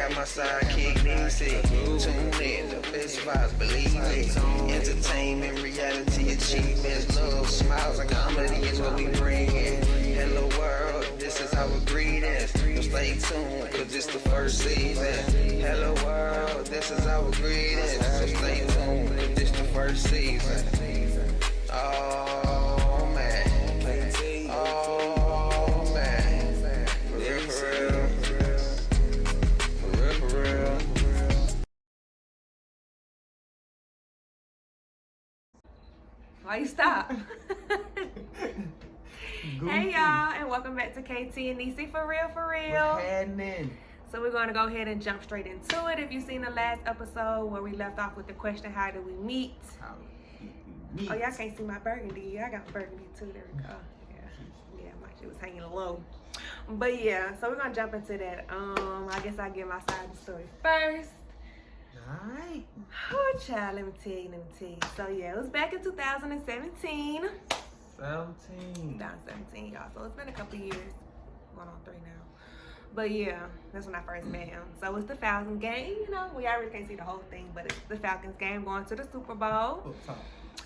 got my sidekick, Neci. Tune in, the best vibes, believe it. Entertainment, reality, achievements, love, smiles, and comedy is what we bring in. Hello world, this is our greetings. So stay tuned, cause it's the first season. Hello world, this is our greetings. So stay tuned, cause it's the first season. Oh man, oh man, for real, for real, for real, for real. Why you stop? Hey y'all, and welcome back to kt&neci for real, for real. What's happening? So we're going to go ahead and jump straight into it. If you've seen the last episode where we left off with the question, how do we meet? How did we meet? Oh, y'all can't see my burgundy. I got burgundy too. There we go. Yeah, my shit was hanging low. But yeah, so we're gonna jump into that. I guess I'll give my side of the story first. Alright. Oh, child, let me tell you. So yeah, it was back in 2017. 2017, y'all. So it's been a couple years, going on 3 now. But yeah, that's when I first met him. So it's the Falcons game. You know, we already can't see the whole thing, but it's the Falcons game going to the Super Bowl.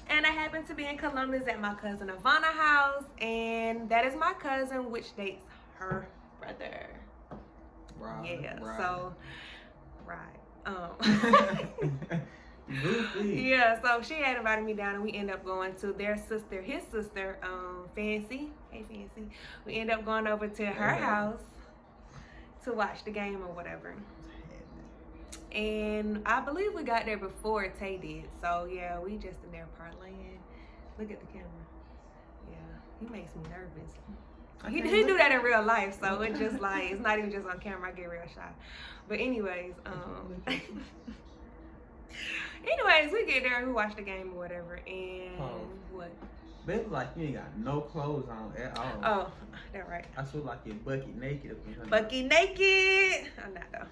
And I happened to be in Columbus at my cousin Ivana's house, and that is my cousin, which dates her brother. Right. Yeah. Right. So, right. Goofy. Yeah, so she had invited me down, and we ended up going to his sister, Fancy. Hey, Fancy. We ended up going over to her house to watch the game or whatever. And I believe we got there before Tay did. So yeah, we just in there parlaying. Look at the camera. Yeah, he makes me nervous. He do that in real life, so it's just like, it's not even just on camera. I get real shy. But anyways, we get there and we watch the game or whatever, and what? They look like you ain't got no clothes on at all. Oh, that right. I feel like you're bucket naked up in her. Bucky naked. I'm not though.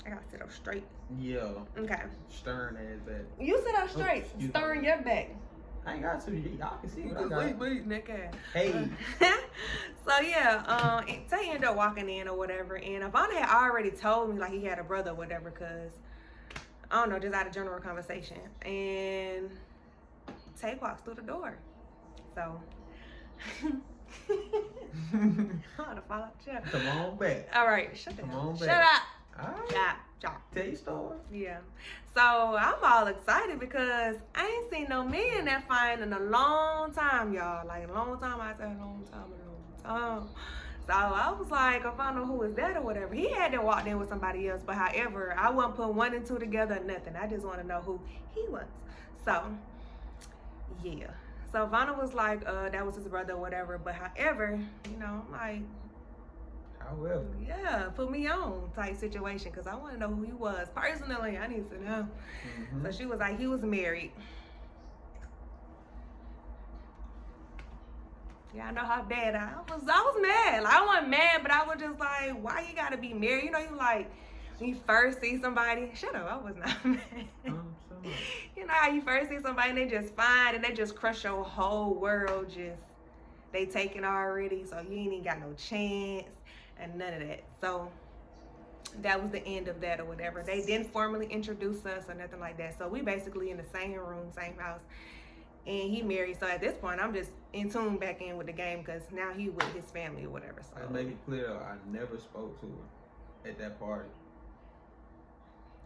I gotta sit up straight. Yeah. Okay. Stern ass back. You sit up straight. Stirring your back. I ain't got to. Y'all can see what I got. Wait, neck ass. Hey. So yeah, Tay ended up walking in or whatever, and Ivana had already told me like he had a brother or whatever, cause I don't know, just out of general conversation. And Tay walks through the door. So I'm gonna fall out the chair. Come on back. All right, shut Come on back. Shut up. All right. Yeah. Tell your story. Yeah. So I'm all excited because I ain't seen no men that fine in a long time, y'all. Like a long time. I said a long time. So I was like, if I know who is that or whatever. He hadn't walked in with somebody else, but however, I wasn't putting 1 and 2 together or nothing. I just want to know who he was. So yeah. So Vanna was like, that was his brother or whatever. But however, you know, I'm like, however. yeah, put me on type situation, because I want to know who he was. Personally, I need to know. Mm-hmm. So she was like, he was married. Yeah, I know how bad I was mad. Like, I wasn't mad, but I was just like, why you gotta be married? You know, you like, when you first see somebody, shut up, I was not mad. You know how you first see somebody and they just fine and they just crush your whole world, just, they taken already, so you ain't even got no chance and none of that. So that was the end of that or whatever. They didn't formally introduce us or nothing like that. So we basically in the same room, same house, and he married. So at this point, I'm just in tune back in with the game because now he with his family or whatever. So I make it clear, I never spoke to her at that party.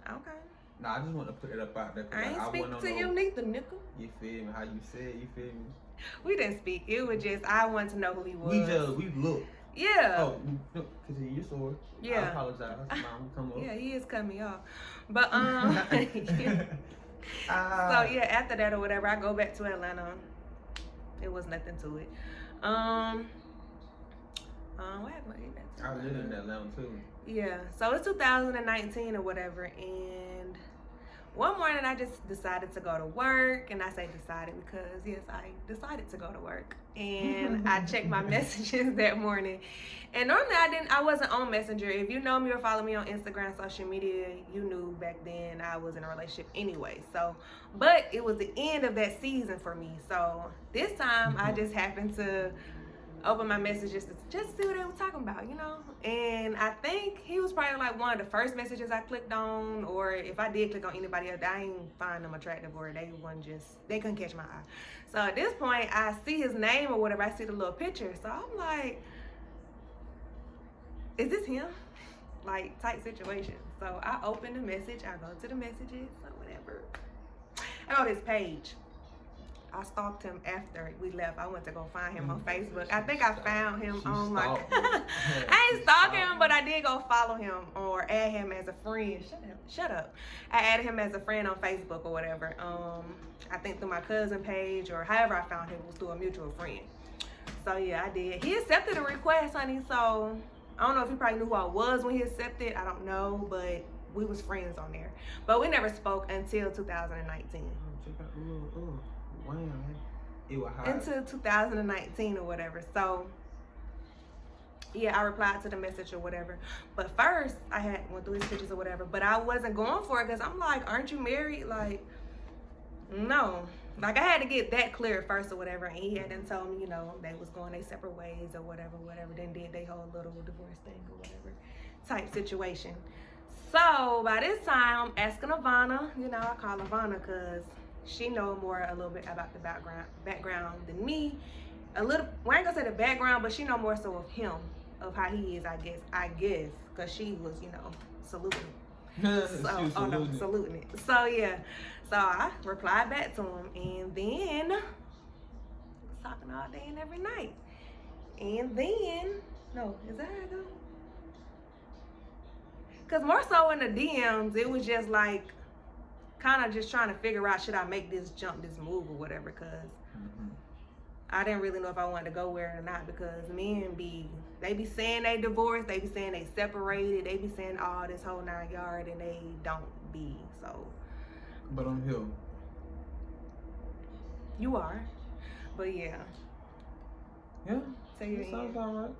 Okay. No, I just want to put it up out there. I ain't speak to you neither, nickel. You feel me? How you said, you feel me? We didn't speak. It was just, I wanted to know who he was. We looked. Yeah. Oh, continue your story. Yeah. I apologize. Mom, come up. Yeah, he is cutting me off. But yeah. So yeah, after that or whatever, I go back to Atlanta. It was nothing to it. What happened? I lived in Atlanta too. Yeah, so it's 2019 or whatever, and one morning I just decided to go to work, and I say decided because yes, I decided to go to work, and I checked my messages that morning, and normally I wasn't on Messenger. If you know me or follow me on Instagram, social media, you knew back then I was in a relationship anyway. So, but it was the end of that season for me. So this time I just happened to opened my messages to just see what they were talking about, you know? And I think he was probably like one of the first messages I clicked on, or if I did click on anybody else, I ain't find them attractive, or they couldn't catch my eye. So at this point, I see his name or whatever, I see the little picture. So I'm like, is this him? Like, type situation. So I open the message, I go to the messages or whatever. I go to his page. I stalked him after we left. I went to go find him on Facebook. I think I found him on my... I ain't stalking him, but I did go follow him or add him as a friend. Shut up. I added him as a friend on Facebook or whatever. I think through my cousin page, or however I found him was through a mutual friend. So yeah, I did. He accepted a request, honey. So I don't know if he probably knew who I was when he accepted. I don't know, but we was friends on there. But we never spoke until 2019. Wow, it was hot. Into 2019 or whatever. So yeah, I replied to the message or whatever. But first, I had went through his pictures or whatever. But I wasn't going for it because I'm like, aren't you married? Like, no. Like, I had to get that clear first or whatever. And he had then told me, you know, they was going their separate ways or whatever. Then did they whole little divorce thing or whatever type situation. So by this time, I'm asking Ivana. You know, I call Ivana because she know a little bit about the background than me. A little, well, I ain't gonna say the background, but she know more so of him, of how he is, I guess, because she was, you know, saluting. Saluting it. So yeah, so I replied back to him, and then was talking all day and every night. And then, no, is that how it go? Because more so in the DMs, it was just like, kind of just trying to figure out, should I make this jump, this move or whatever, because I didn't really know if I wanted to go where or not, because men they be saying they divorced, they be saying they separated, they be saying all this whole 9 yards, and they don't be, so. But I'm here. You are, but yeah. Yeah, Say your sounds end. all right.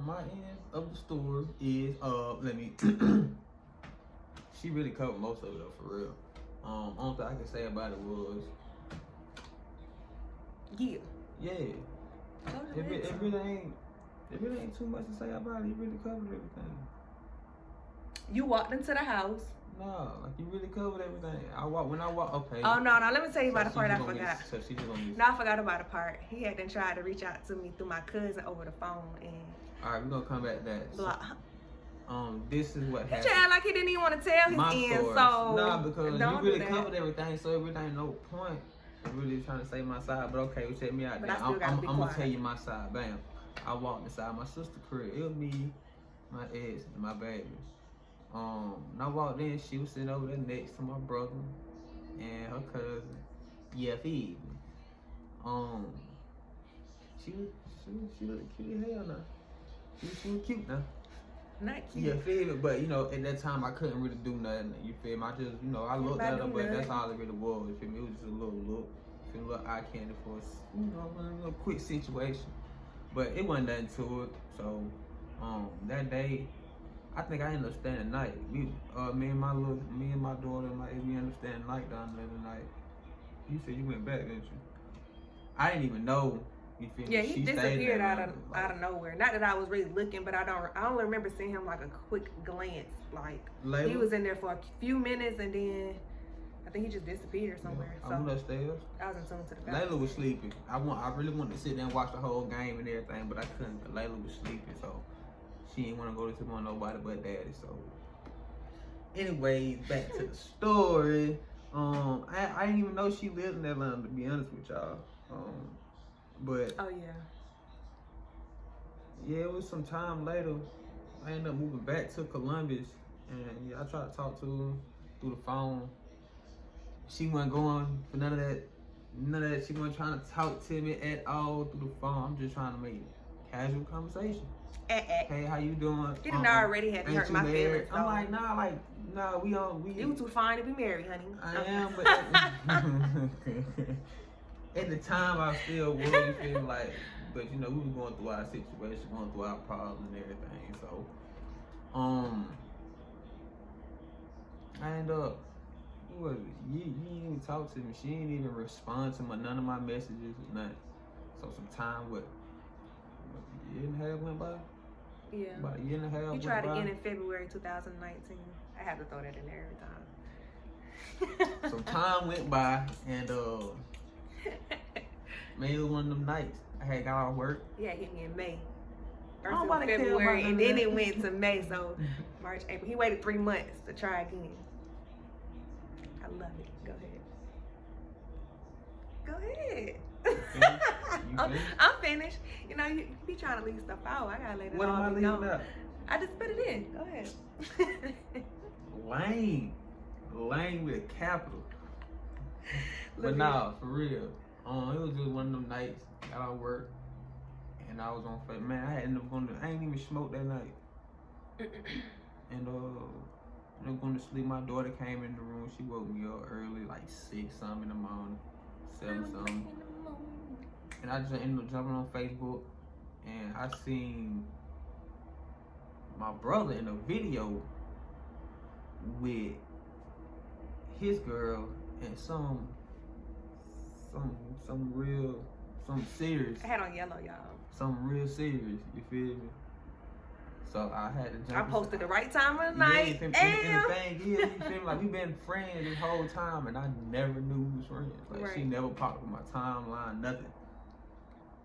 My end of the story is, let me, she really covered most of it though, for real. Only thing I can say about it was, Yeah. It really ain't too much to say about it. He really covered everything. You walked into the house. No, like he really covered everything. Okay. Oh no, let me tell you about the part I forgot. So she just gonna No, I forgot about a part. He had then tried to reach out to me through my cousin over the phone, and alright, we're gonna come back to that. blah. This is what happened. He act like he didn't even want to tell his My end, story. so nah, because you really do covered everything, so it really ain't no point. I'm really trying to say my side, but okay, well, check me out. But Now. I'm gonna quiet. tell you my side. Bam. I walked inside my sister's crib. It was me, my ex, and my baby. And I walked in. She was sitting over there next to my brother and her cousin. Yeah, feed me. She looked cute as hell now. She was cute now. Not cute. Yeah, feel me? But you know, at that time I couldn't really do nothing. You feel me? I just, you know, I looked at her, but that's all it really was. You feel me? It was just a little look, a little eye candy for us, you know, a little quick situation. But it wasn't nothing to it. So, that day, I think I ended up staying the night. Me and my daughter, we ended up staying the night down there the night. You said you went back, didn't you? I didn't even know. You feel me? Yeah, he disappeared out like, of nowhere. Not that I was really looking, but I only remember seeing him like a quick glance. Like Layla? He was in there for a few minutes, and then I think he just disappeared somewhere. I went upstairs. I was in tune to the back. Layla was sleeping. I really wanted to sit there and watch the whole game and everything, but I couldn't. Layla was sleeping, so she didn't want to go to sleep on nobody but daddy. So, anyways, back to the story. I didn't even know she lived in Atlanta, to be honest with y'all. But oh yeah, it was some time later. I ended up moving back to Columbus, and yeah, I tried to talk to her through the phone. She wasn't going for none of that. She wasn't trying to talk to me at all through the phone. I'm just trying to make casual conversation. Hey, how you doing? You done already had to hurt my feelings. I'm like, nah, we You too fine to be married, honey. I am, but at the time I still was, you feel like, but you know, we were going through our situation, going through our problems and everything. So, I ended up, who was it? You didn't even talk to me. She didn't even respond to none of my messages or nothing. So some time a year and a half went by. Yeah. About a year and a half. You went tried by. again in February 2019. I have to throw that in there every time. So time went by, and man, it was one of them nights. I had got off work. Yeah, hit me in May. I First don't in wanna care February, about and none of then that. it went to May. So March, April. He waited 3 months to try again. I love it. Go ahead. Go ahead. I'm finished. You know, you be trying to leave stuff out. I gotta let it What am I all be leaving known. out? I just put it in. Go ahead. Lame with a capital. But Look nah, for real. It was just one of them nights. Got out of work, and I was on Facebook. Man, I ended up going to. I ain't even smoked that night. And ended up going to sleep. My daughter came in the room. She woke me up early, like 6 something in the morning, 7 something. And I just ended up jumping on Facebook, and I seen my brother in a video with his girl and some serious. I had on yellow, y'all. Something real serious, you feel me? So I had to jump. I posted the right time of the Yeah, night. and the thing is, you feel me? Like, we been friends this whole time, and I never knew we was friends. Like, she Right. never popped on my timeline, nothing.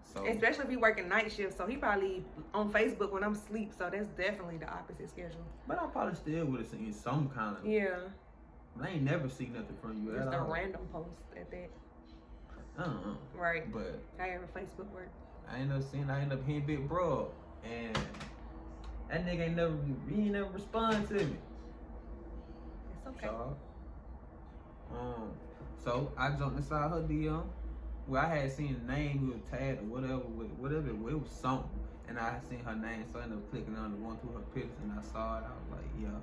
So Especially if he working night shift, so he probably on Facebook when I'm asleep. So that's definitely the opposite schedule. but I probably still would have seen some kind of. Yeah, I ain't never seen nothing from you just at a all. random post at that. Right. But However Facebook work. I ended up hitting Big Bro, and that nigga ain't never respond to me. It's okay. So I jumped inside her DM. Well, I had seen the name, we was tagged or whatever, it was something. And I had seen her name, so I ended up clicking on it, going through her pictures, and I saw it. I was like, yeah.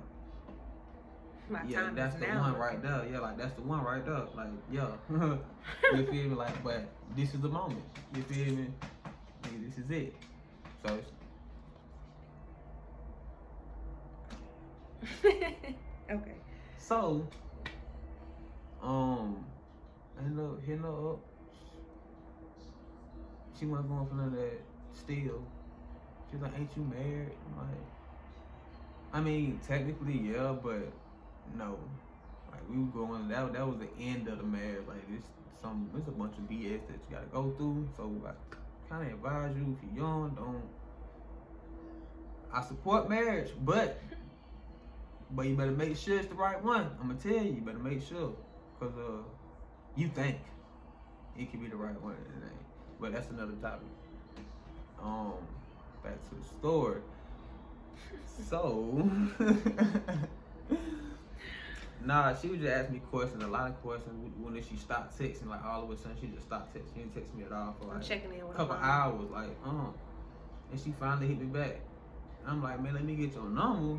My Yeah, time that's is the now. one right there. Yeah, like, that's the one right there. Like, yeah. You feel me? Like, but this is the moment. You feel me? Nigga, this is it. So Okay. So, I ended up hitting her up. She wasn't going for none of that still. She was like, ain't you married? I'm like, I mean, technically, yeah, but no. Like, we were going, that was the end of the marriage. Like, it's a bunch of BS that you gotta go through. So, I kind of advise you, if you're young, I support marriage, but you better make sure it's the right one. I'm gonna tell you better make sure, cause you think it could be the right one, and it ain't. But that's another topic. Back to the story. So, nah, she would just ask me questions, a lot of questions. When did she stop texting? Like, all of a sudden, she just stopped texting. She didn't text me at all for I'm like checking in a with couple her. hours. Like, and she finally hit me back. I'm like, man, let me get your number,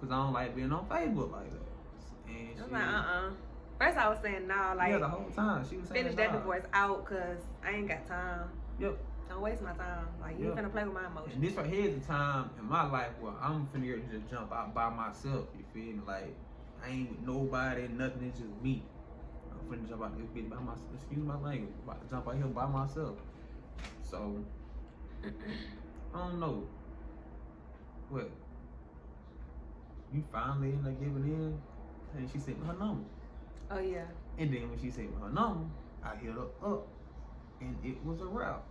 cause I don't like being on Facebook like that. And I was like, First I was saying no, like, yeah, the whole time she was saying finish that nah. divorce out, cause I ain't got time. Yep. Don't waste my time. Like, you Yep. finna play with my emotions. And this right here is the time in my life where I'm finna just jump out by myself. You feel me? Like, I ain't with nobody, nothing. It's just me. I'm finna jump out this bitch by myself. Excuse my language. About to jump out here by myself. So, I don't know. What? You finally end up giving in, and she sent me her number. Oh yeah. And then when she sent me her number, I hit her up, and it was a wrap.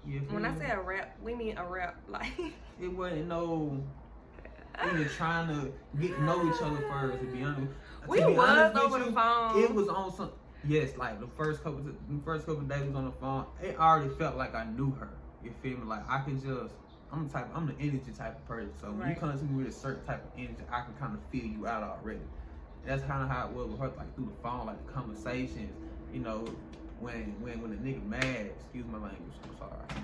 You feel When I me? say a rap, we mean a rap. Like, It wasn't no. We were trying to get to know each other first. To be honest, we to be was honest with over you, the phone. It was on some. Yes, like the first couple of days was on the phone. It already felt like I knew her. You feel me? Like, I can just. I'm the energy type of person. So when you Right. come to me with a certain type of energy, I can kind of feel you out already. And that's kind of how it was with her, like through the phone, like the conversations. You know, when the nigga mad, excuse my language, I'm sorry.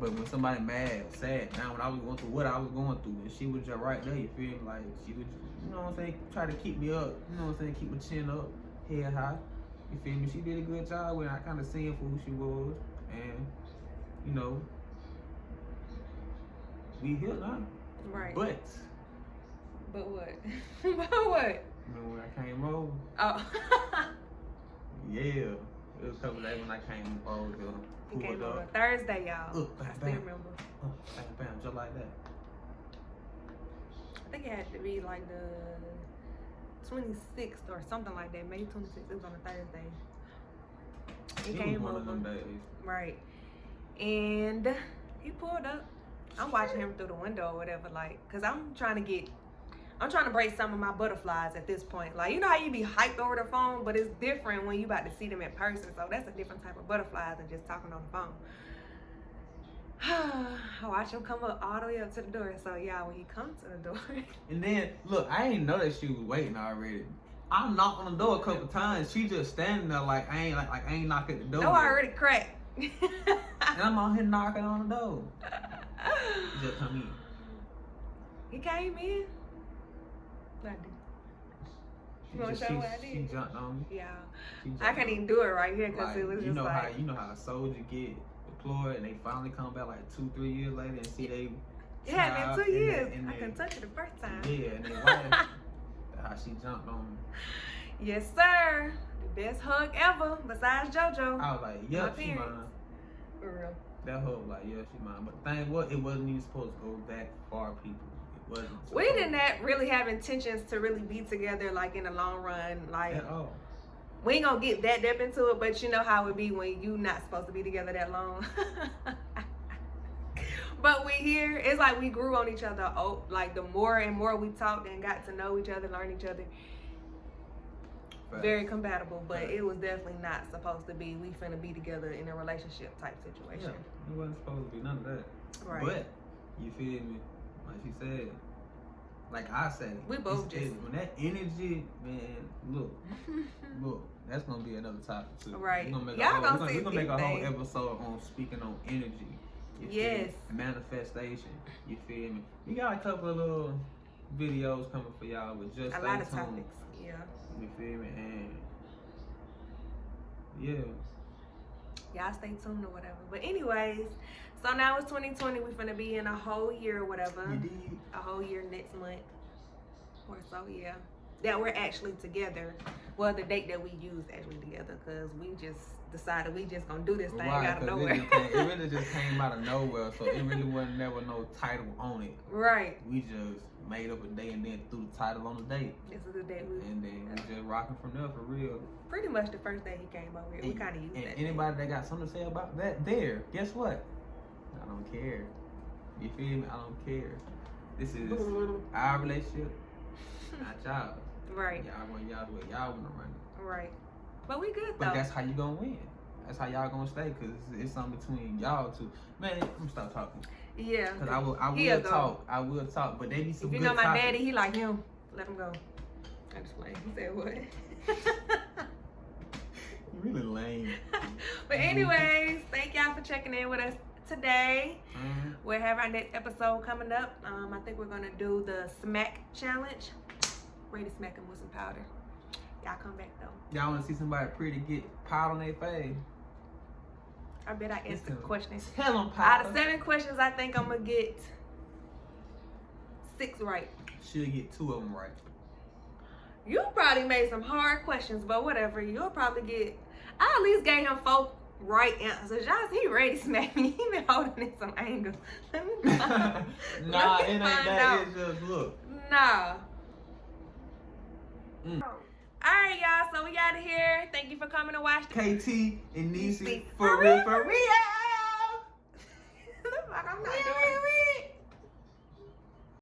But when somebody mad, sad, now when I was going through what I was going through, and she was just right there, you feel me? Like, she would just, you know what I'm saying, try to keep me up, you know what I'm saying, keep my chin up, head high, you feel me? She did a good job when I kind of seen for who she was, and, you know, we here now. right. But what? But what? remember when I came over? Oh. Yeah. It was a couple days when I came over. He came over Thursday, y'all. I still remember. Bam, bam, just like that. I think it had to be like the 26th or something like that. May 26th. It was on a Thursday. He came was one over. of them days. Right. And he pulled up. I'm watching him through the window or whatever, like, cause I'm trying to break some of my butterflies at this point. Like, you know how you be hyped over the phone, but it's different when you about to see them in person. So that's a different type of butterflies than just talking on the phone. I watch him come up all the way up to the door. So yeah, when he comes to the door. And then look, I ain't know that she was waiting already. I knocked on the door a couple times. She just standing there like I ain't knock at the door. No, I already cracked. And I'm out here knocking on the door. He just come in. He came in. I did. You want to show what I did? She jumped on me. Yeah. I can't even do it right here because Like, it was just like. You know how a soldier get deployed and they finally come back like 2-3 years later and see they. It had been 2 years. And I couldn't touch it the first time. Yeah, and then how she jumped on me. Yes, sir. The best hug ever besides JoJo. I was like, yeah, she mine. For real. That hug, like, yeah, she mine. But the thing was, it wasn't even supposed to go that far, people. It wasn't. We didn't really have intentions to really be together, like, in the long run. Like, at all. We ain't gonna get that deep into it, but you know how it be when you not supposed to be together that long. But we here, it's like we grew on each other. Oh, like the more and more we talked and got to know each other, learn each other. Right. Very compatible, but it was definitely not supposed to be. We finna be together in a relationship type situation. Yeah, it wasn't supposed to be none of that. Right. But you feel me? Like she said, like I said, we both just when that energy, man. Look, that's gonna be another topic too. Right. We're gonna make a whole episode on speaking on energy. Yes. Manifestation. You feel me? We got a couple of little videos coming for y'all with just a lot of topics. Yeah. You feel me? And yeah. Y'all stay tuned or whatever. But anyways, so now it's 2020. We finna be in a whole year or whatever. Indeed. A whole year next month or so, yeah. That we're actually together. Well, the date that we used actually together, because we just decided we just gonna do this thing out of nowhere. It really just came out of nowhere, so it really wasn't never no title on it. Right. We just made up a day and then threw the title on the date. This is the day and then we just rocking from there for real. Pretty much the first day he came over here. We kind of used that. And anybody that got something to say about that, guess what? I don't care. You feel me? I don't care. This is our relationship, not y'all. Right. Y'all want y'all the way y'all want to run it. Right. But we good though. But that's how you gonna win. That's how y'all gonna stay, cause it's something between y'all two. Man, I'm gonna stop talking. Yeah. Cause I will talk. I will talk. But they be some if you good know my topics. daddy, he like him. Let him go. I just playing. He said what? You really lame. But anyways, thank y'all for checking in with us today. Mm-hmm. We'll have our next episode coming up. I think we're gonna do the smack challenge. Ready to smack him with some powder. Y'all come back though. Y'all want to see somebody pretty get powder on their face? I bet I answered the question. Tell them powder. Out of 7 questions, I think I'm gonna get 6 right. She'll get 2 of them right. You probably made some hard questions, but whatever. You'll probably get. I at least gave him 4 right answers. Y'all see, he ready to smack me. He been holding in some anger. Let me find, nah, it ain't that. It's just look. Nah. Alright, y'all, so we out of here. Thank you for coming to watch kt&neci for real. For real.